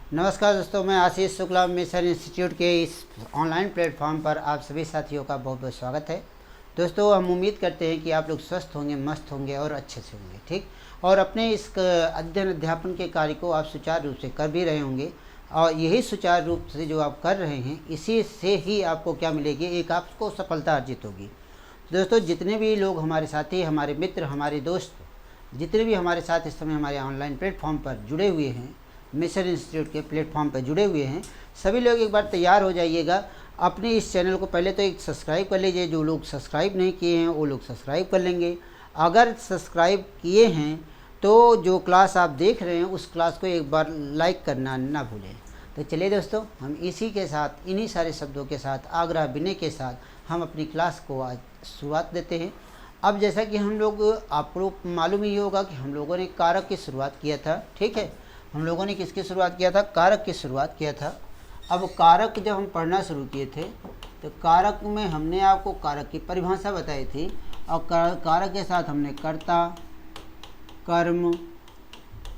नमस्कार दोस्तों, मैं आशीष शुक्ला मिशन इंस्टीट्यूट के इस ऑनलाइन प्लेटफॉर्म पर आप सभी साथियों का बहुत बहुत स्वागत है। दोस्तों, हम उम्मीद करते हैं कि आप लोग स्वस्थ होंगे, मस्त होंगे और अच्छे से होंगे, ठीक। और अपने इस अध्ययन अध्यापन के कार्य को आप सुचारू रूप से कर भी रहे होंगे, और यही सुचारू रूप से जो आप कर रहे हैं, इसी से ही आपको क्या मिलेगी, एक आपको सफलता अर्जित होगी। दोस्तों, जितने भी लोग हमारे साथी, हमारे मित्र, हमारे दोस्त, जितने भी हमारे साथ इस समय हमारे ऑनलाइन प्लेटफॉर्म पर जुड़े हुए हैं, मिशन इंस्टीट्यूट के प्लेटफॉर्म पर जुड़े हुए हैं, सभी लोग एक बार तैयार हो जाइएगा। अपने इस चैनल को पहले तो एक सब्सक्राइब कर लीजिए। जो लोग सब्सक्राइब नहीं किए हैं वो लोग सब्सक्राइब कर लेंगे। अगर सब्सक्राइब किए हैं तो जो क्लास आप देख रहे हैं उस क्लास को एक बार लाइक करना ना भूलें। तो चलिए दोस्तों, हम इसी के साथ, इन्हीं सारे शब्दों के साथ, आग्रह विनय के साथ हम अपनी क्लास को आज शुरुआत देते हैं। अब जैसा कि हम लोग, आपको मालूम ही होगा कि हम लोगों ने कारक की शुरुआत किया था, ठीक है। हम लोगों ने किसकी शुरुआत किया था? कारक की शुरुआत किया था। अब कारक जब हम पढ़ना शुरू किए थे तो कारक में हमने आपको कारक की परिभाषा बताई थी, और कारक के साथ हमने कर्ता, कर्म,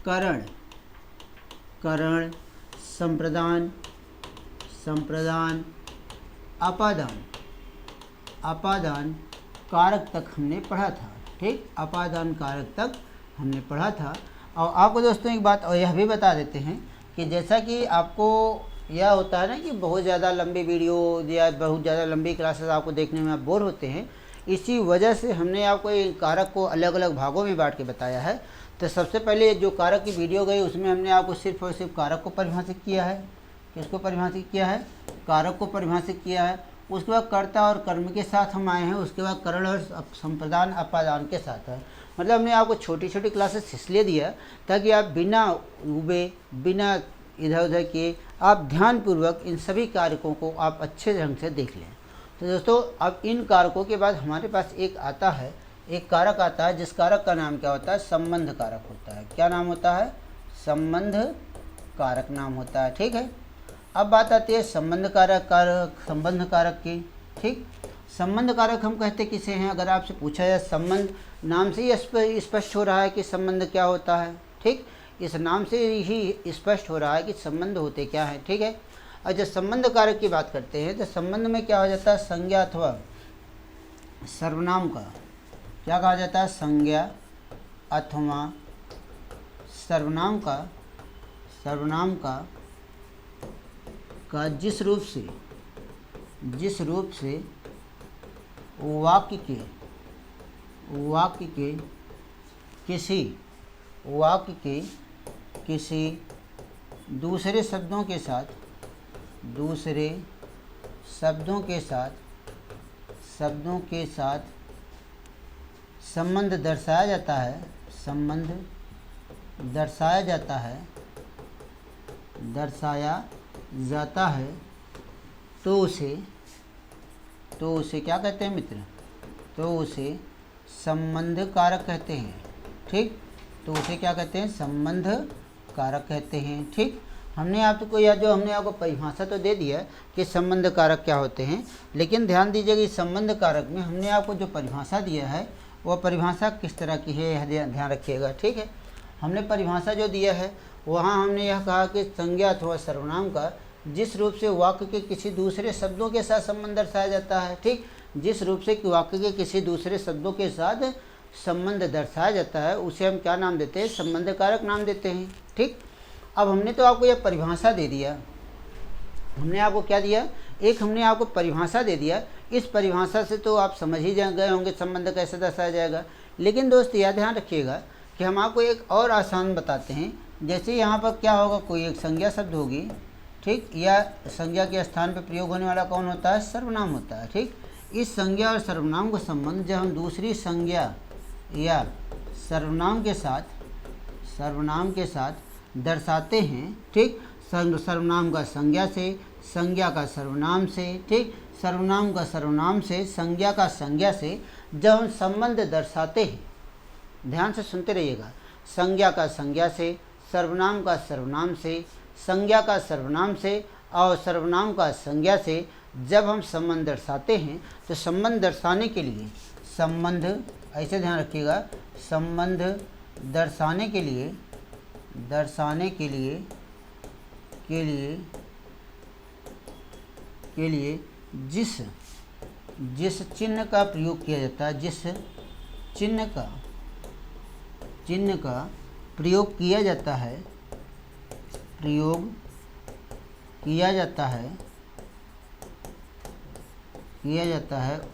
करण, करण, संप्रदान, संप्रदान, अपादान, अपादान कारक तक हमने पढ़ा था, ठीक। अपादान कारक तक हमने पढ़ा था। और आपको दोस्तों एक बात और यह भी बता देते हैं कि जैसा कि आपको यह होता है ना कि बहुत ज़्यादा लंबी वीडियो या बहुत ज़्यादा लंबी क्लासेस आपको देखने में आप बोर होते हैं, इसी वजह से हमने आपको ये कारक को अलग अलग भागों में बांट के बताया है। तो सबसे पहले जो कारक की वीडियो गई उसमें हमने आपको सिर्फ और सिर्फ कारक को परिभाषित किया है। किसको परिभाषित किया है? कारक को परिभाषित किया है। उसके बाद कर्ता और कर्म के साथ हम आए हैं। उसके बाद करण और संप्रदान, अपादान के साथ है। मतलब हमने आपको छोटी छोटी क्लासेस इसलिए दिया ताकि आप बिना उबे, बिना इधर उधर किए, आप ध्यानपूर्वक इन सभी कारकों को आप अच्छे ढंग से देख लें। तो दोस्तों, अब इन कारकों के बाद हमारे पास एक आता है, एक कारक आता है जिस कारक का नाम क्या होता है? संबंध कारक होता है। क्या नाम होता है? संबंध कारक नाम होता है, ठीक है। अब बात आती है संबंध कारक की, ठीक। संबंध कारक हम कहते किसे हैं? अगर आपसे पूछा जाए, संबंध नाम से ही स्पष्ट हो रहा है कि संबंध क्या होता है, ठीक। इस नाम से ही स्पष्ट हो रहा है कि संबंध होते क्या है, ठीक है। और जब संबंध कारक की बात करते हैं तो संबंध में क्या हो जाता है? संज्ञा अथवा सर्वनाम का क्या कहा जाता है? संज्ञा अथवा सर्वनाम का जिस रूप से वाक्य के किसी दूसरे शब्दों के साथ संबंध दर्शाया जाता है, तो उसे क्या कहते हैं मित्र? तो उसे संबंध कारक कहते हैं, ठीक। तो उसे क्या कहते हैं? संबंध कारक कहते हैं, ठीक। हमने आपको परिभाषा तो दे दिया कि संबंध कारक क्या होते हैं, लेकिन ध्यान दीजिएगा इस संबंध कारक में हमने आपको जो परिभाषा दिया है वह परिभाषा किस तरह की है, यह ध्यान रखिएगा, ठीक है। हमने परिभाषा जो दिया है वहाँ हमने यह कहा कि संज्ञा अथवा सर्वनाम का जिस रूप से वाक्य के किसी दूसरे शब्दों के साथ संबंध दर्शाया जाता है, ठीक। जिस रूप से वाक्य के किसी दूसरे शब्दों के साथ संबंध दर्शाया जाता है उसे हम क्या नाम देते हैं? संबंध कारक नाम देते हैं, ठीक। अब हमने तो आपको यह परिभाषा दे दिया। हमने आपको क्या दिया? एक हमने आपको परिभाषा दे दिया। इस परिभाषा से तो आप समझ ही गए होंगे संबंध कैसे दर्शाया जाएगा। लेकिन दोस्त यह ध्यान रखिएगा कि हम आपको एक और आसान बताते हैं। जैसे यहाँ पर क्या होगा, कोई एक संज्ञा शब्द होगी, ठीक, या संज्ञा के स्थान पर प्रयोग होने वाला कौन होता है? सर्वनाम होता है, ठीक। इस संज्ञा और सर्वनाम का संबंध जब हम दूसरी संज्ञा या सर्वनाम के साथ दर्शाते हैं, ठीक। सर्वनाम का संज्ञा से, संज्ञा का सर्वनाम से, ठीक, सर्वनाम का सर्वनाम से, संज्ञा का संज्ञा से जब हम संबंध दर्शाते हैं, ध्यान से सुनते रहिएगा, संज्ञा का संज्ञा से, सर्वनाम का सर्वनाम से, संज्ञा का सर्वनाम से और सर्वनाम का संज्ञा से जब हम संबंध दर्शाते हैं तो संबंध दर्शाने के लिए, संबंध ऐसे ध्यान रखिएगा, संबंध दर्शाने के लिए के लिए जिस चिन्ह का प्रयोग किया जाता है, जिस चिन्ह का प्रयोग किया जाता है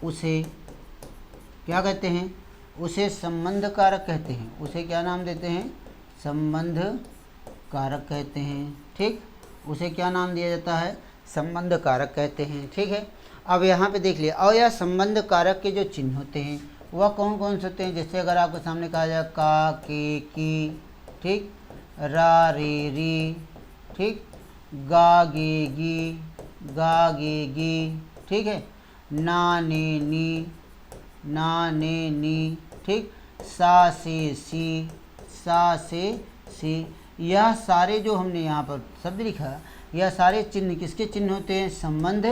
उसे क्या कहते हैं? उसे संबंध कारक कहते हैं। उसे क्या नाम देते हैं? संबंध कारक कहते हैं। ठीक, उसे क्या नाम दिया जाता है? संबंध कारक कहते हैं। ठीक है, अब यहाँ पे देख लिया। और यह संबंध कारक के जो चिन्ह होते हैं वह कौन कौन से होते हैं? जैसे अगर आपको सामने कहा जाए का, के, की, ठीक, रा, रे, री, ठीक, गा, गे, गी, गा, गे, गी, ठीक है, ना, ने, नी, ना, ने, नी, ठीक, सा, से, सी, सा, से, सी। यह सारे जो हमने यहाँ पर शब्द लिखा, यह सारे चिन्ह किसके चिन्ह होते हैं? संबंध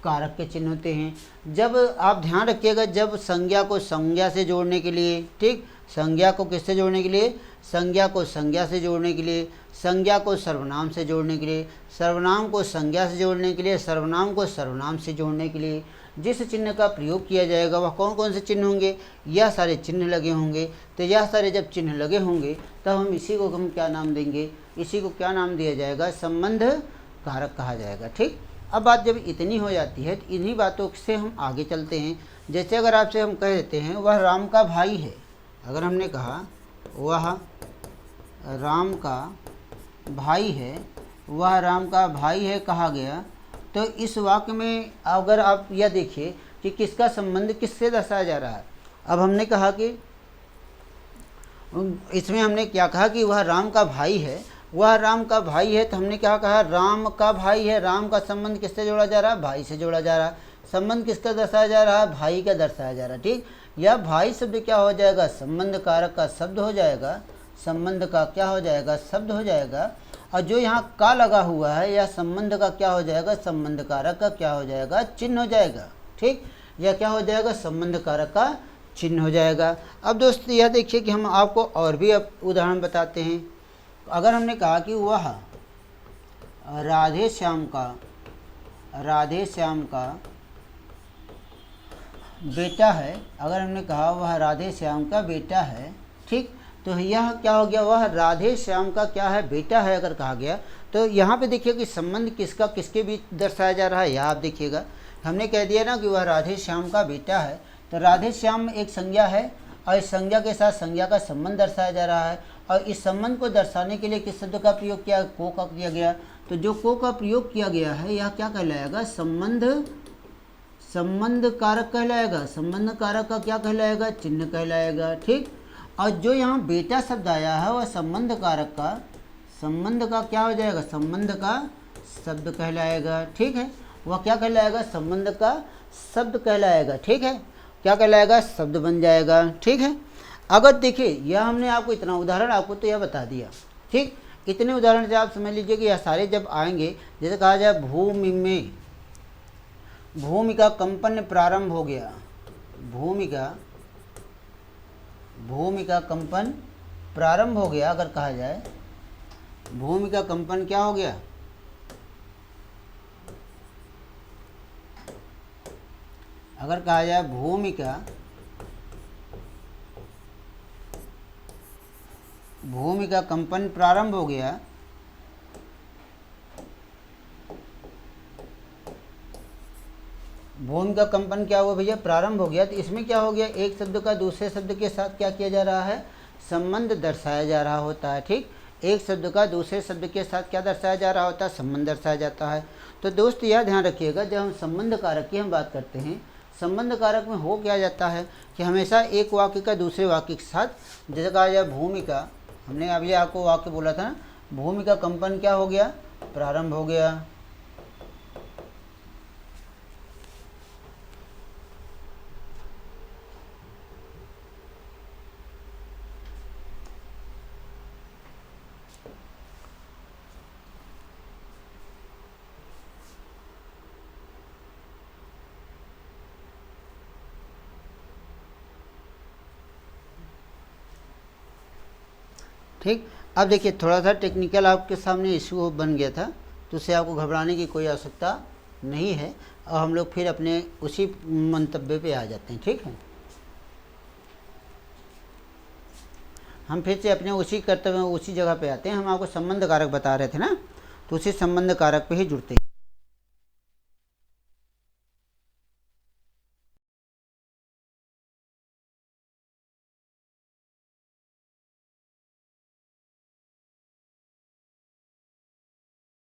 कारक के चिन्ह होते हैं। जब आप ध्यान रखिएगा, जब संज्ञा को संज्ञा से जोड़ने के लिए, ठीक, संज्ञा को किससे जोड़ने के लिए? संज्ञा को संज्ञा से जोड़ने के लिए, संज्ञा को सर्वनाम से जोड़ने के लिए, सर्वनाम को संज्ञा से जोड़ने के लिए, सर्वनाम को सर्वनाम से जोड़ने के लिए जिस चिन्ह का प्रयोग किया जाएगा वह कौन कौन से चिन्ह होंगे? यह सारे चिन्ह लगे होंगे। तो यह सारे जब चिन्ह लगे होंगे तब हम इसी को हम क्या नाम देंगे? इसी को क्या नाम दिया जाएगा? संबंध कारक कहा जाएगा। ठीक, अब बात जब इतनी हो जाती है तो इन्हीं बातों से हम आगे चलते हैं। जैसे अगर आपसे हम कह देते हैं वह राम का भाई है, अगर हमने कहा वह राम का भाई है, वह राम का भाई है कहा गया, तो इस वाक्य में अगर आप यह देखिए कि किसका संबंध किससे दर्शाया जा रहा है। अब हमने कहा कि इसमें हमने क्या कहा कि वह राम का भाई है, वह राम का भाई है, तो हमने क्या कहा? राम का भाई है। राम का संबंध किससे जोड़ा जा रहा है? भाई से जोड़ा जा रहा है। संबंध किसका दर्शाया जा रहा है? भाई का दर्शाया जा रहा है। ठीक, यह भाई शब्द क्या हो जाएगा? संबंध कारक का शब्द हो जाएगा, संबंध का क्या हो जाएगा? शब्द हो जाएगा। और जो यहाँ का लगा हुआ है यह संबंध का क्या हो जाएगा? संबंध कारक का क्या हो जाएगा? चिन्ह हो जाएगा। ठीक, यह क्या हो जाएगा? संबंध कारक का चिन्ह हो जाएगा। अब दोस्तों यह देखिए कि हम आपको और भी अब उदाहरण बताते हैं। अगर हमने कहा कि वह राधे श्याम का बेटा है, अगर हमने कहा वह राधे श्याम का बेटा है, ठीक, तो यह क्या हो गया? वह राधे श्याम का क्या है? बेटा है। अगर कहा गया तो यहाँ पे देखिए कि संबंध किसका किसके बीच दर्शाया जा रहा है। यह आप देखिएगा, हमने कह दिया ना कि वह राधे श्याम का बेटा है, तो राधे श्याम एक संज्ञा है और इस संज्ञा के साथ संज्ञा का संबंध दर्शाया जा रहा है। और इस संबंध को दर्शाने के लिए किस शब्द का प्रयोग किया? को का किया गया। तो जो को का प्रयोग किया गया है यह क्या कहलाएगा? संबंध कारक कहलाएगा। संबंध कारक का क्या कहलाएगा? चिन्ह कहलाएगा। ठीक, और जो यहाँ बेटा शब्द आया है वह संबंध कारक का संबंध का क्या हो जाएगा? संबंध का शब्द कहलाएगा। ठीक है, वह क्या कहलाएगा? संबंध का शब्द कहलाएगा। ठीक है, क्या कहलाएगा? शब्द बन जाएगा। ठीक है, अगर देखिए यह हमने आपको इतना उदाहरण आपको तो यह बता दिया। ठीक, इतने उदाहरण से आप समझ लीजिए कि यह सारे जब आएंगे, जैसे कहा जाए भूमि में भूमि का कंपन प्रारंभ हो गया, भूमि का कंपन प्रारंभ हो गया। अगर कहा जाए भूमि का कंपन क्या हो गया? अगर कहा जाए भूमि का कंपन प्रारंभ हो गया, भूमि का कंपन क्या हुआ भैया? प्रारंभ हो गया। तो इसमें क्या हो गया? एक शब्द का दूसरे शब्द के साथ क्या किया जा रहा है? संबंध दर्शाया जा रहा होता है। ठीक, एक शब्द का दूसरे शब्द के साथ क्या दर्शाया जा रहा होता है? संबंध दर्शाया जाता है। तो दोस्त यह ध्यान रखिएगा, जब हम संबंध कारक की हम बात करते हैं, संबंध कारक में हो क्या जाता है कि हमेशा एक वाक्य का दूसरे वाक्य के साथ, जैसे कहा जाए भूमि का, हमने अभी आपको वाक्य बोला था ना, भूमि का कंपन क्या हो गया? प्रारंभ हो गया। ठीक, अब देखिए थोड़ा सा टेक्निकल आपके सामने इशू बन गया था, तो उससे आपको घबराने की कोई आवश्यकता नहीं है। और हम लोग फिर अपने उसी मंतव्य पे आ जाते हैं, ठीक है। हम फिर से अपने उसी कर्तव्य उसी जगह पे आते हैं। हम आपको संबंध कारक बता रहे थे ना, तो उसी संबंध कारक पे ही जुड़ते हैं।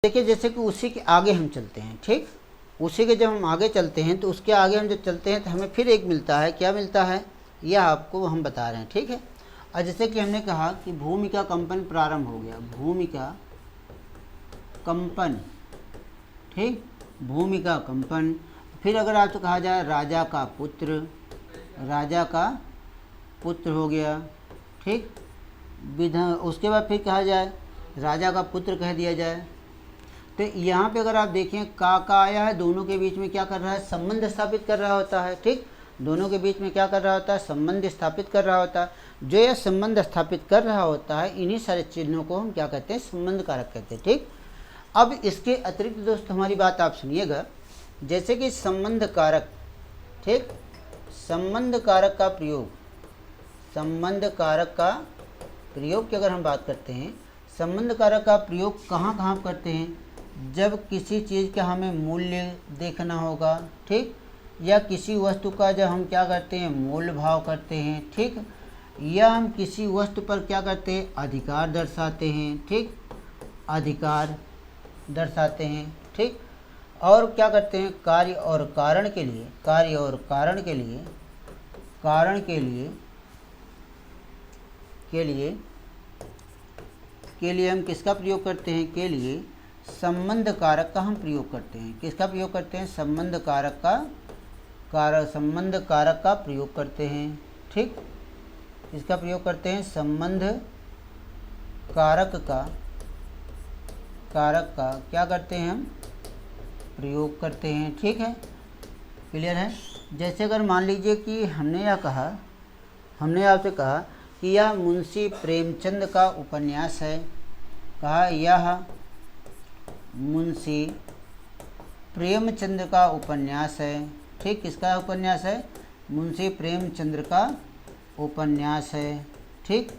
देखिए जैसे कि उसी के आगे हम चलते हैं, ठीक। उसी के जब हम आगे चलते हैं तो उसके आगे हम जब चलते हैं तो हमें फिर एक मिलता है। क्या मिलता है यह आपको हम बता रहे हैं, ठीक है। और जैसे कि हमने कहा कि भूमि का कंपन प्रारंभ हो गया, भूमि का कंपन, ठीक, भूमि का कंपन। फिर अगर आपसे कहा जाए राजा का पुत्र, राजा का पुत्र हो गया, ठीक। विधान उसके बाद फिर कहा जाए राजा का पुत्र कह दिया जाए, तो यहाँ पे अगर आप देखें का आया है, दोनों के बीच में क्या कर रहा है, संबंध स्थापित कर रहा होता है, ठीक। दोनों के बीच में क्या कर रहा होता है, संबंध स्थापित कर रहा होता है। जो यह संबंध स्थापित कर रहा होता है, इन्हीं सारे चिन्हों को हम क्या कहते हैं, संबंध कारक कहते हैं, ठीक। अब इसके अतिरिक्त दोस्तों हमारी बात आप सुनिएगा, जैसे कि संबंध कारक, ठीक, संबंध कारक का प्रयोग, संबंध कारक का प्रयोग की अगर हम बात करते हैं, संबंध कारक का प्रयोग कहाँ कहाँ करते हैं, जब किसी चीज़ का हमें मूल्य देखना होगा, ठीक, या किसी वस्तु का जब हम क्या करते हैं, मोल भाव करते हैं, ठीक, या हम किसी वस्तु पर क्या करते हैं, अधिकार दर्शाते हैं, ठीक, अधिकार दर्शाते हैं, ठीक। और क्या करते हैं, कार्य और कारण के लिए, कार्य और कारण के लिए, कारण के लिए हम किसका प्रयोग करते हैं, के लिए संबंध कारक का हम प्रयोग करते हैं। किसका प्रयोग करते हैं, संबंध कारक का, संबंध कारक का प्रयोग करते हैं, ठीक। इसका प्रयोग करते हैं, संबंध कारक का क्या करते हैं, हम प्रयोग करते हैं, ठीक है। क्लियर है। जैसे अगर मान लीजिए कि हमने आपसे कहा कि यह मुंशी प्रेमचंद का उपन्यास है, कहा यह मुंशी प्रेमचंद का उपन्यास है, ठीक। किसका उपन्यास है, मुंशी प्रेमचंद का उपन्यास है, ठीक।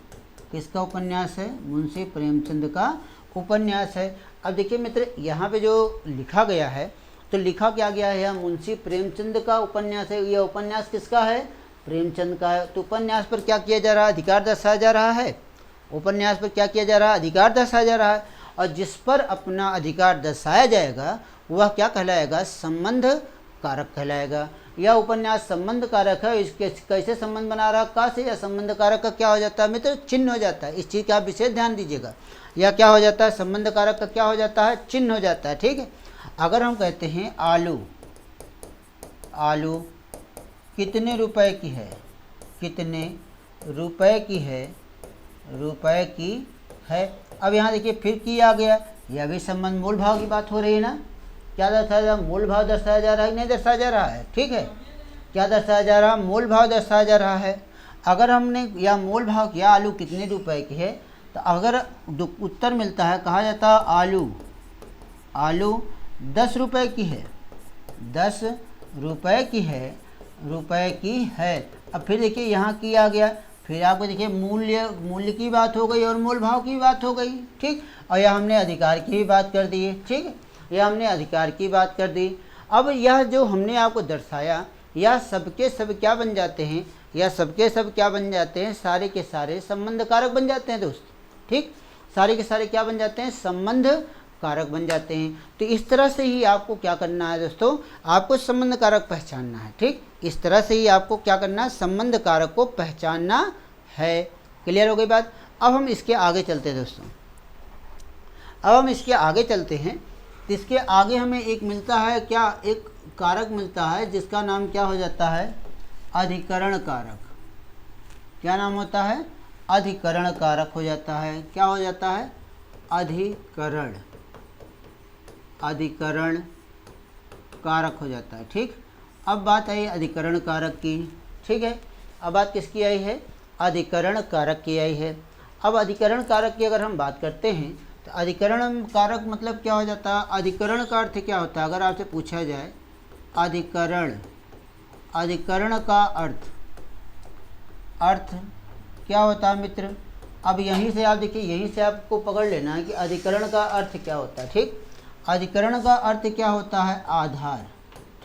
किसका उपन्यास है, मुंशी प्रेमचंद का उपन्यास है। अब देखिए मित्र, यहाँ पे जो लिखा गया है तो लिखा क्या गया है, मुंशी प्रेमचंद का उपन्यास है। यह उपन्यास किसका है, प्रेमचंद का है। तो उपन्यास पर क्या किया जा रहा है, अधिकार दर्शाया जा रहा है। उपन्यास पर क्या किया जा रहा है, अधिकार दर्शाया जा रहा है। और जिस पर अपना अधिकार दर्शाया जाएगा वह क्या कहलाएगा, संबंध कारक कहलाएगा। यह उपन्यास संबंध कारक है। इसके कैसे संबंध बना रहा, का से, या संबंध कारक का क्या हो जाता है मित्र, चिन्ह हो जाता है। इस चीज़ का आप विशेष ध्यान दीजिएगा। या क्या हो जाता है, संबंध कारक का क्या हो जाता है, चिन्ह हो जाता है, ठीक है। अगर हम कहते हैं आलू, आलू कितने रुपए की है, कितने रुपए की है, रुपए की है। अब यहाँ देखिए फिर की आ गया, यह भी संबंध मूल भाव की बात हो रही है ना। क्या दर्शाया जा रहा है, मूल भाव दर्शाया जा रहा है, नहीं दर्शाया जा रहा है, ठीक है। क्या दर्शाया जा रहा है, मूल भाव दर्शाया जा रहा है। अगर हमने या मूल भाव किया आलू कितने रुपए की है, तो अगर उत्तर मिलता है, कहा जाता है आलू 10 रुपए की है, 10 रुपए की है, रुपए की है। अब फिर देखिए यहाँ की आ गया, फिर आपको देखिए मूल्य की बात हो गई और मूल भाव की बात हो गई, ठीक। और यह हमने अधिकार की भी बात कर दी है, ठीक है। यह हमने अधिकार की बात कर दी। अब यह जो हमने आपको दर्शाया, यह सबके सब क्या बन जाते हैं, यह सबके सब क्या बन जाते हैं, सारे के सारे संबंध कारक बन जाते हैं दोस्त, ठीक। सारे के सारे क्या बन जाते हैं, संबंध कारक बन जाते हैं। तो इस तरह से ही आपको क्या करना है दोस्तों, आपको संबंध कारक पहचानना है, ठीक। इस तरह से ही आपको क्या करना है, संबंध कारक को पहचानना है। क्लियर हो गई बात। अब हम इसके आगे चलते हैं दोस्तों, अब हम इसके आगे चलते हैं। तो इसके आगे हमें एक मिलता है, क्या, एक कारक मिलता है जिसका नाम क्या हो जाता है, अधिकरण कारक। क्या नाम होता है, अधिकरण कारक हो जाता है। क्या हो जाता है, अधिकरण कारक हो जाता है, ठीक। अब बात आई अधिकरण कारक की, ठीक है। अब बात किसकी आई है, अधिकरण कारक की आई है। अब अधिकरण कारक की अगर हम बात करते हैं तो अधिकरण कारक मतलब क्या हो जाता है? अधिकरण का अर्थ क्या होता है? अगर आपसे पूछा जाए अधिकरण, अधिकरण का अर्थ क्या होता है मित्र? अब यहीं से आप देखिए, यहीं से आपको पकड़ लेना है कि अधिकरण का अर्थ क्या होता है। ठीक, अधिकरण का अर्थ क्या होता है? आधार।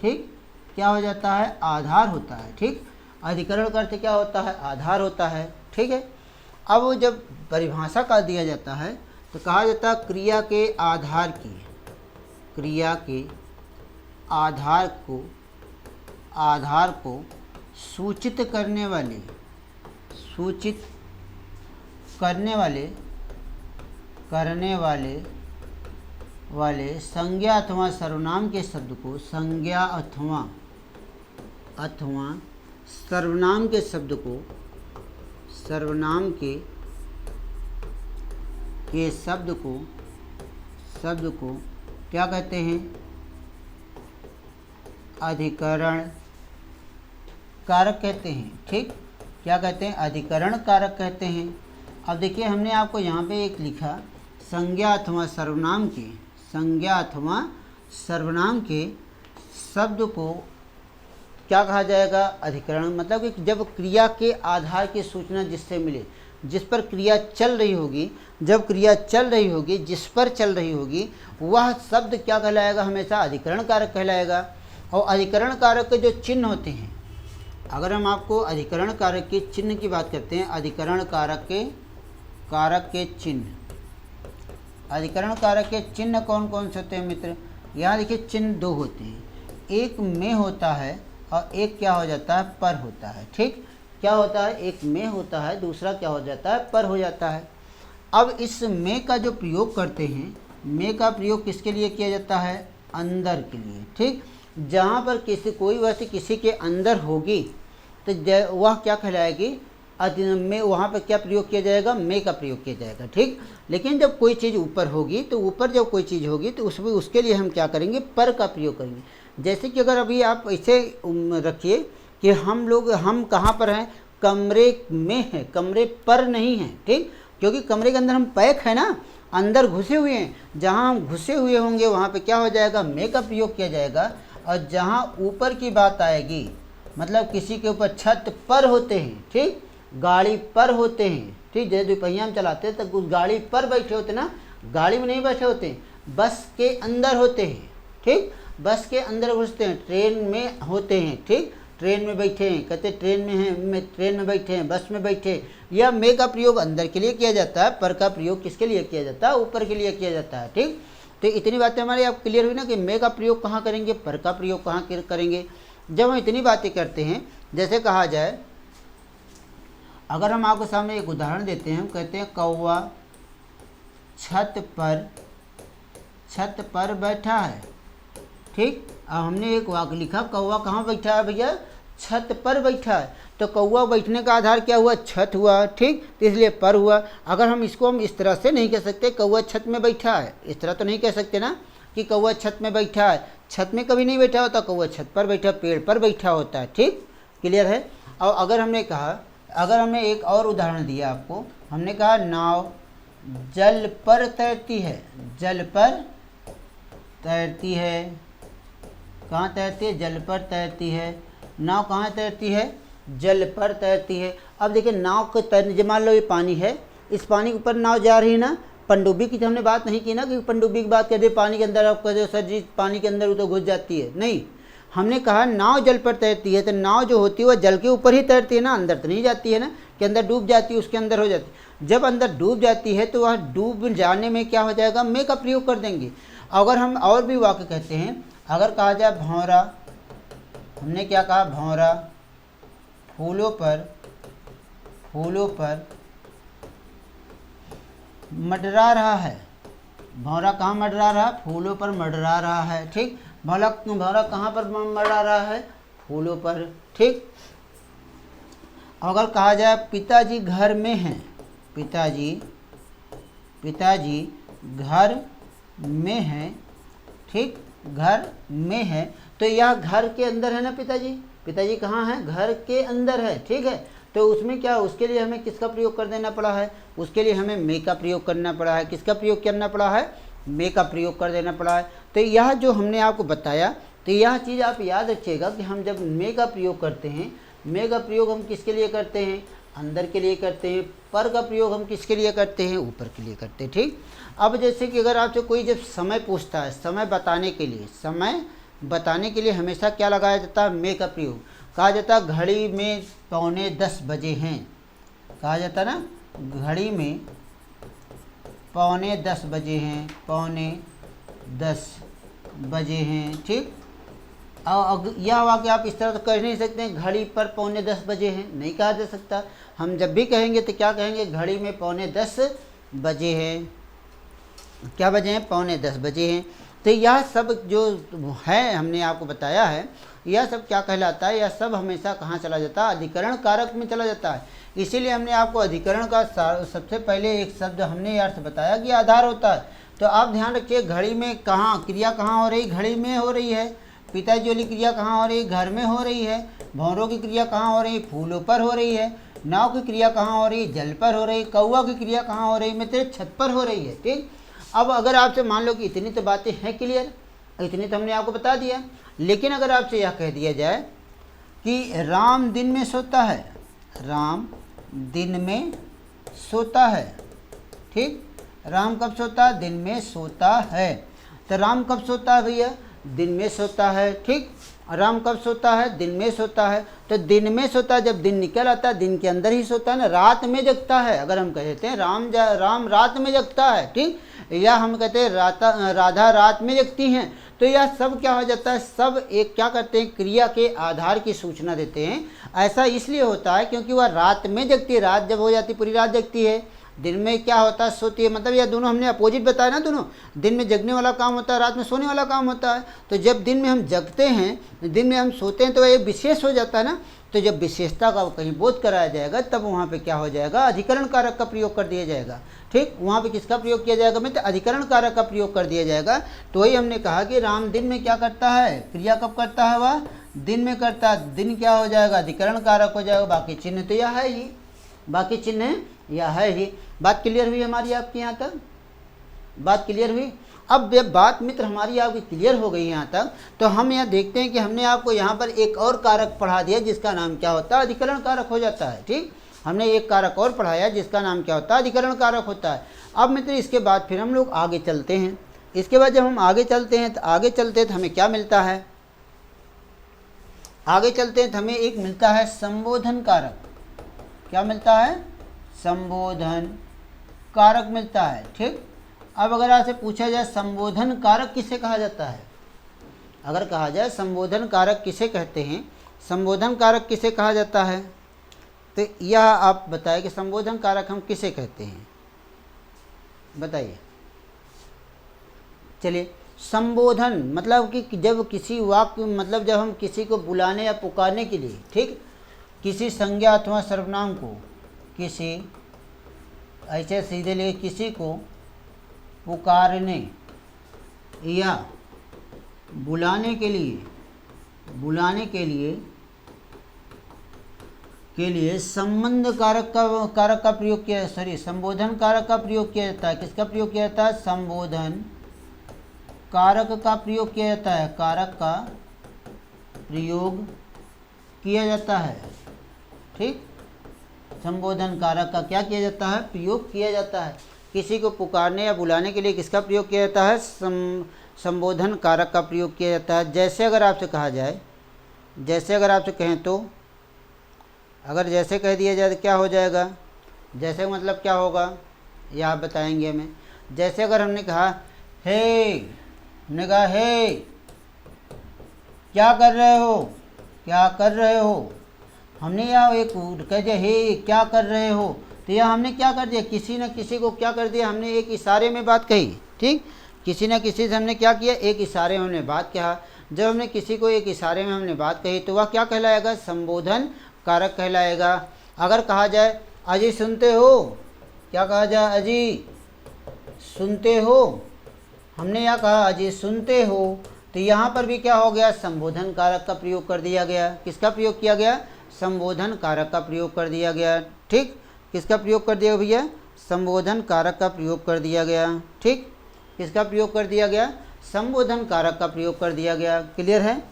ठीक, क्या हो जाता है? आधार होता है। ठीक, अधिकरण का अर्थ क्या होता है? आधार होता है। ठीक है, अब वो जब परिभाषा का दिया जाता है तो कहा जाता है क्रिया के आधार की, क्रिया के आधार को सूचित करने वाले संज्ञा अथवा सर्वनाम के शब्द को, संज्ञा अथवा सर्वनाम के शब्द को, सर्वनाम के शब्द को क्या कहते हैं? अधिकरण कारक कहते हैं। ठीक, क्या कहते हैं? अधिकरण कारक कहते हैं। अब देखिए, हमने आपको यहाँ पे एक लिखा संज्ञा अथवा सर्वनाम के, संज्ञा अथवा सर्वनाम के शब्द को क्या कहा जाएगा? अधिकरण। मतलब कि जब क्रिया के आधार की सूचना जिससे मिले, जिस पर क्रिया चल रही होगी, जब क्रिया चल रही होगी, जिस पर चल रही होगी, वह शब्द क्या कहलाएगा? हमेशा अधिकरण कारक कहलाएगा। और अधिकरण कारक के जो चिन्ह होते हैं, अगर हम आपको अधिकरण कारक के चिन्ह की बात करते हैं, अधिकरण कारक के चिन्ह, अधिकरण कारक के चिन्ह कौन कौन से होते हैं मित्र? यहाँ देखिए चिन्ह दो होते हैं, एक में होता है और एक क्या हो जाता है? पर होता है। ठीक, क्या होता है? एक में होता है, दूसरा क्या हो जाता है? पर हो जाता है। अब इस में का जो प्रयोग करते हैं, में का प्रयोग किसके लिए किया जाता है? अंदर के लिए। ठीक, जहाँ पर कोई वस्तु किसी के अंदर होगी तो वह क्या कहलाएगी? में। वहाँ पर क्या प्रयोग किया जाएगा? में का प्रयोग किया जाएगा। ठीक, लेकिन जब कोई चीज़ ऊपर होगी तो ऊपर जब कोई चीज़ होगी तो उसके लिए हम क्या करेंगे? पर का प्रयोग करेंगे। जैसे कि अगर अभी आप ऐसे रखिए कि हम कहाँ पर हैं? कमरे में हैं, कमरे पर नहीं हैं। ठीक, क्योंकि कमरे के अंदर हम पैक है ना, अंदर घुसे हुए हैं। जहाँ हम घुसे हुए होंगे वहाँ पे क्या हो जाएगा? में का प्रयोग किया जाएगा। और जहाँ ऊपर की बात आएगी, मतलब किसी के ऊपर छत पर होते हैं, ठीक, गाड़ी पर होते हैं, ठीक, जैसे दुपहिया हम चलाते हैं तो उस गाड़ी पर बैठे होते ना, गाड़ी में नहीं बैठे होते, बस के अंदर होते हैं। ठीक, बस के अंदर घुसते हैं, ट्रेन में होते हैं। ठीक, ट्रेन में बैठे हैं, कहते ट्रेन में हैं, ट्रेन में बैठे हैं, बस में बैठे हैं। यह में का प्रयोग अंदर के लिए किया जाता है, पर का प्रयोग किसके लिए किया जाता है? ऊपर के लिए किया जाता है। ठीक, तो इतनी बातें हमारी आप क्लियर हुई ना कि में का प्रयोग कहाँ करेंगे, पर का प्रयोग कहाँ करेंगे। जब हम इतनी बातें करते हैं, जैसे कहा जाए, अगर हम आपके सामने एक उदाहरण देते हैं, हम कहते हैं कौवा छत पर बैठा है। ठीक, अब हमने एक वाक्य लिखा, कौवा कहाँ बैठा है भैया? छत पर बैठा है। तो कौवा बैठने का आधार क्या हुआ? छत हुआ। ठीक, तो इसलिए पर हुआ। अगर हम इसको हम इस तरह से नहीं कह सकते कौवा छत में बैठा है, इस तरह तो नहीं कह सकते ना कि कौवा छत में बैठा है। छत में कभी नहीं बैठा होता, कौवा छत पर बैठा, पेड़ पर बैठा होता है। ठीक, क्लियर है। और अगर हमने एक और उदाहरण दिया आपको, हमने कहा नाव जल पर तैरती है, जल पर तैरती है। कहाँ तैरती है? जल पर तैरती है। नाव कहाँ तैरती है? जल पर तैरती है। अब देखिए नाव को तैरने, जब मान लो ये पानी है, इस पानी के ऊपर नाव जा रही है ना, पनडुब्बी की तो हमने बात नहीं की ना कि पनडुब्बी की बात कर दे पानी के अंदर, आप कह दो सर जी पानी के अंदर वो तो घुस जाती है। नहीं, हमने कहा नाव जल पर तैरती है, तो नाव जो होती है वह जल के ऊपर ही तैरती है ना, अंदर तो नहीं जाती है ना, कि अंदर डूब जाती है, उसके अंदर हो जाती है। जब अंदर डूब जाती है तो वह डूब जाने में क्या हो जाएगा? में का प्रयोग कर देंगे। अगर हम और भी वाक्य कहते हैं, अगर कहा जाए भौरा, हमने क्या कहा? भौरा फूलों पर मंडरा रहा है। भौरा कहाँ मंडरा रहा? फूलों पर मंडरा रहा है। ठीक, भौरा कहाँ पर मंडरा रहा है? फूलों पर। ठीक, अगर कहा जाए पिताजी घर में हैं, पिताजी घर में हैं। ठीक, घर में है, तो यह घर के अंदर है ना, पिताजी कहाँ है? घर के अंदर है। ठीक है, तो उसमें क्या, उसके लिए हमें किसका प्रयोग कर देना पड़ा है, उसके लिए हमें मे का प्रयोग करना पड़ा है। किसका प्रयोग करना पड़ा है, मे का प्रयोग कर देना पड़ा है। तो यह जो हमने आपको बताया, तो यह चीज़ आप याद रखिएगा कि हम जब मे का प्रयोग करते हैं, मे का प्रयोग हम किसके लिए करते हैं, अंदर के लिए करते हैं। पर का प्रयोग हम किसके लिए करते हैं, ऊपर के लिए करते हैं। ठीक, अब जैसे कि अगर आपसे कोई जब समय पूछता है, समय बताने के लिए, समय बताने के लिए हमेशा क्या लगाया जाता है, मे का प्रयोग। कहा जाता है घड़ी में 9:45 बजे हैं, कहा जाता है ना, घड़ी में 9:45 बजे हैं, 9:45 बजे हैं। ठीक, और यह वाक्य आप इस तरह तो कह नहीं सकते हैं घड़ी पर 9:45 बजे हैं, नहीं कहा जा सकता। हम जब भी कहेंगे तो क्या कहेंगे, घड़ी में 9:45 बजे हैं। क्या बजे हैं, 9:45 बजे हैं। तो यह सब जो है हमने आपको बताया है, यह सब क्या कहलाता है, यह सब हमेशा कहाँ चला जाता है, अधिकरण कारक में चला जाता है। इसीलिए हमने आपको अधिकरण का सबसे पहले एक शब्द हमने यार से बताया कि आधार होता है। तो आप ध्यान रखिए, घड़ी में कहाँ क्रिया कहाँ हो रही, घड़ी में हो रही है। पिताजी वाली क्रिया कहाँ हो रही, घर में हो रही है। भौरों की क्रिया कहाँ हो रही, फूलों पर हो रही है। नाव की क्रिया कहाँ हो रही, जल पर हो रही। कौवा की क्रिया कहाँ हो रही, मैं तेरे छत पर हो रही है। ठीक, अब अगर आपसे मान लो कि इतनी तो बातें हैं क्लियर, इतनी तो हमने आपको बता दिया, लेकिन अगर आपसे यह कह दिया जाए कि राम दिन में सोता है, राम दिन में सोता है। ठीक, राम कब सोता है, दिन में सोता है। तो राम कब सोता है भैया, दिन में सोता है। ठीक, राम कब सोता है, दिन में सोता है। तो दिन में सोता है, जब दिन निकल आता है, दिन के अंदर ही सोता है ना, रात में जगता है। अगर हम कहते हैं राम रात में जगता है, ठीक, या हम कहते हैं राधा रात में जगती हैं, तो यह सब क्या हो जाता है, सब एक क्या करते हैं, क्रिया के आधार की सूचना देते हैं। ऐसा इसलिए होता है क्योंकि वह रात में जगती है, रात जब हो जाती पूरी रात जगती है। दिन में क्या होता है, सोती है। मतलब यह दोनों हमने अपोजिट बताया ना, दोनों, दिन में जगने वाला काम होता है, रात में सोने वाला काम होता है। तो जब दिन में हम जगते हैं, दिन में हम सोते हैं, तो वह विशेष हो जाता है ना। तो जब विशेषता का कहीं बोध कराया जाएगा, तब वहाँ पे क्या हो जाएगा, अधिकरण कारक का प्रयोग कर दिया जाएगा। ठीक, वहाँ पे किसका प्रयोग किया जाएगा, मैं तो अधिकरण कारक का प्रयोग कर दिया जाएगा। तो वही हमने कहा कि राम दिन में क्या करता है, क्रिया कब करता है, वह दिन में करता है। दिन क्या हो जाएगा, अधिकरण कारक हो जाएगा। बाकी चिन्ह तो यह है ही, बाकी चिन्ह यह है ही। बात क्लियर हुई हमारी आपकी यहाँ तक, बात क्लियर हुई। अब जब बात मित्र हमारी आपकी क्लियर हो गई यहाँ तक, तो हम यहाँ देखते हैं कि हमने आपको यहाँ पर एक और कारक पढ़ा दिया जिसका नाम क्या होता है, अधिकरण कारक हो जाता है। ठीक, हमने एक कारक और पढ़ाया जिसका नाम क्या होता है, अधिकरण कारक होता है। अब मित्र इसके बाद फिर हम लोग आगे चलते हैं। इसके बाद जब हम आगे चलते हैं तो आगे चलते तो हमें क्या मिलता है, आगे चलते हैं तो हमें एक मिलता है संबोधन कारक। क्या मिलता है, संबोधन कारक मिलता है। ठीक, अब अगर आपसे पूछा जाए संबोधन कारक किसे कहा जाता है, अगर कहा जाए संबोधन कारक किसे कहते हैं, संबोधन कारक किसे कहा जाता है, तो यह आप बताइए कि संबोधन कारक हम किसे कहते हैं, बताइए। चलिए, संबोधन मतलब कि जब किसी वाक्य, मतलब जब हम किसी को बुलाने या पुकारने के लिए, ठीक, किसी संज्ञा अथवा सर्वनाम को, किसी ऐसे सीधे लिए किसी को पुकारने या बुलाने के लिए संबंध कारक का प्रयोग किया, संबोधन कारक का प्रयोग किया जाता है। किसका प्रयोग किया जाता है, संबोधन कारक का प्रयोग किया जाता है, कारक का प्रयोग किया जाता है। ठीक, संबोधन कारक का क्या किया जाता है, प्रयोग किया जाता है। किसी को पुकारने या बुलाने के लिए किसका प्रयोग किया जाता है, संबोधन कारक का प्रयोग किया जाता है। जैसे अगर आपसे कहा जाए, जैसे अगर आपसे कहें तो, अगर जैसे कह दिया जाए तो क्या हो जाएगा, जैसे मतलब क्या होगा ये आप बताएंगे हमें। जैसे अगर हमने कहा हे, हमने कहा हे क्या कर रहे हो, क्या कर रहे हो, हमने यह एक कह दिया हे क्या कर रहे हो, तो यह हमने क्या कर दिया, किसी न किसी को क्या कर दिया, हमने एक इशारे में बात कही। ठीक, किसी न किसी से हमने क्या किया, एक इशारे में हमने बात कहा। जब हमने किसी को एक इशारे में हमने बात कही तो वह क्या कहलाएगा, संबोधन कारक कहलाएगा। अगर कहा जाए अजी सुनते हो, क्या कहा जाए, अजी सुनते हो, हमने यह कहा अजी सुनते हो, तो यहाँ पर भी क्या हो गया, संबोधन कारक का प्रयोग कर दिया गया। किसका प्रयोग किया गया, संबोधन कारक का प्रयोग कर दिया गया। ठीक, किसका प्रयोग कर दिया भैया? संबोधन कारक का प्रयोग कर दिया गया। ठीक, किसका प्रयोग कर दिया गया? संबोधन कारक का प्रयोग कर दिया गया। क्लियर है?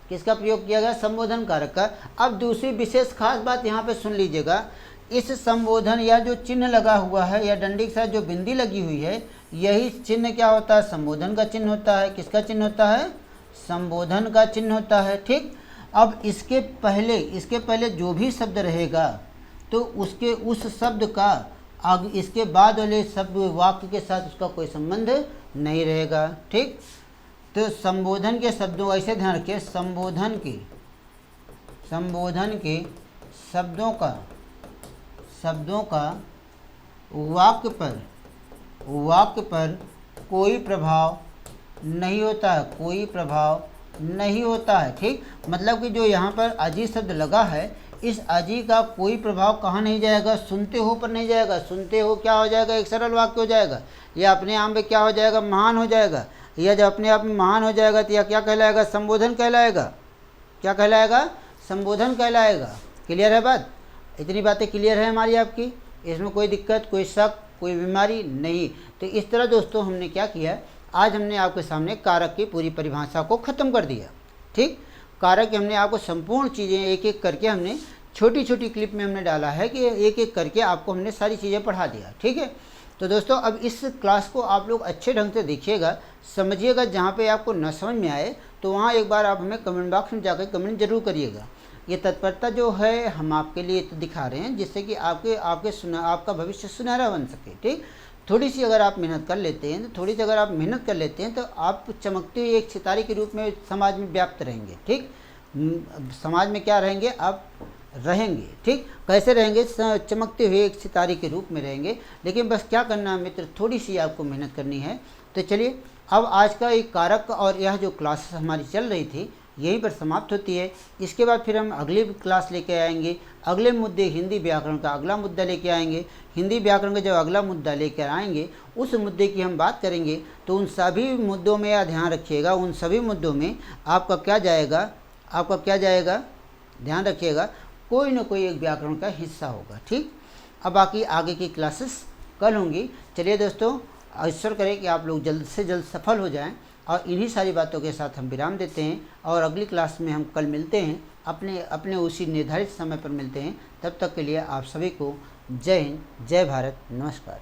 किसका प्रयोग किया गया? संबोधन कारक का। अब दूसरी विशेष खास बात यहाँ पे सुन लीजिएगा, इस संबोधन या जो चिन्ह लगा हुआ है या डंडी के साथ जो बिंदी लगी हुई है, यही चिन्ह क्या होता है? संबोधन का चिन्ह होता है। किसका चिन्ह होता है? संबोधन का चिन्ह होता है। ठीक, अब इसके पहले जो भी शब्द रहेगा तो उसके उस शब्द का आगे इसके बाद वाले शब्द वाक्य के साथ उसका कोई संबंध नहीं रहेगा। ठीक, तो संबोधन के शब्दों, ऐसे ध्यान रखिए, संबोधन के शब्दों का वाक्य पर कोई प्रभाव नहीं होता है, कोई प्रभाव नहीं होता है। ठीक, मतलब कि जो यहाँ पर अजी शब्द लगा है, इस अजी का कोई प्रभाव कहाँ नहीं जाएगा? सुनते हो पर नहीं जाएगा। सुनते हो क्या हो जाएगा? एक सरल वाक्य हो जाएगा। या अपने आप में क्या हो जाएगा? महान हो जाएगा। या जब अपने आप में महान हो जाएगा तो यह क्या कहलाएगा? संबोधन कहलाएगा। क्या कहलाएगा? संबोधन कहलाएगा। क्लियर है बात? इतनी बातें क्लियर है हमारी आपकी? इसमें कोई दिक्कत, कोई शक, कोई बीमारी नहीं। तो इस तरह दोस्तों हमने क्या किया, आज हमने आपके सामने कारक की पूरी परिभाषा को ख़त्म कर दिया। ठीक, कारक की हमने आपको संपूर्ण चीज़ें एक एक करके हमने छोटी छोटी क्लिप में हमने डाला है कि एक एक करके आपको हमने सारी चीज़ें पढ़ा दिया। ठीक है, तो दोस्तों अब इस क्लास को आप लोग अच्छे ढंग से देखिएगा, समझिएगा। जहाँ पे आपको न समझ में आए तो वहाँ एक बार आप हमें कमेंट बॉक्स में जाकर कमेंट जरूर करिएगा। ये तत्परता जो है हम आपके लिए तो दिखा रहे हैं, जिससे कि आपका भविष्य सुनहरा बन सके। ठीक, थोड़ी सी अगर आप मेहनत कर लेते हैं तो आप चमकते हुए एक सितारे के रूप में समाज में व्याप्त रहेंगे। ठीक, समाज में क्या रहेंगे? आप रहेंगे। ठीक, कैसे रहेंगे? चमकते हुए एक सितारे के रूप में रहेंगे। लेकिन बस क्या करना है मित्र, थोड़ी सी आपको मेहनत करनी है। तो चलिए, अब आज का एक कारक और यह जो क्लासेस हमारी चल रही थी यहीं पर समाप्त होती है। इसके बाद फिर हम अगली क्लास लेके आएंगे। अगले मुद्दे हिंदी व्याकरण का अगला मुद्दा लेके आएंगे। हिंदी व्याकरण का जब अगला मुद्दा लेकर आएंगे उस मुद्दे की हम बात करेंगे। तो उन सभी मुद्दों में यह ध्यान रखिएगा, उन सभी मुद्दों में आपका क्या जाएगा, ध्यान रखिएगा, कोई ना कोई एक व्याकरण का हिस्सा होगा। ठीक, अब बाकी आगे की क्लासेस कल होंगी। चलिए दोस्तों, ईश्वर करे कि आप लोग जल्द से जल्द सफल हो जाएं। और इन्हीं सारी बातों के साथ हम विराम देते हैं और अगली क्लास में हम कल मिलते हैं, अपने उसी निर्धारित समय पर मिलते हैं। तब तक के लिए आप सभी को जय हिंद, जय भारत, नमस्कार।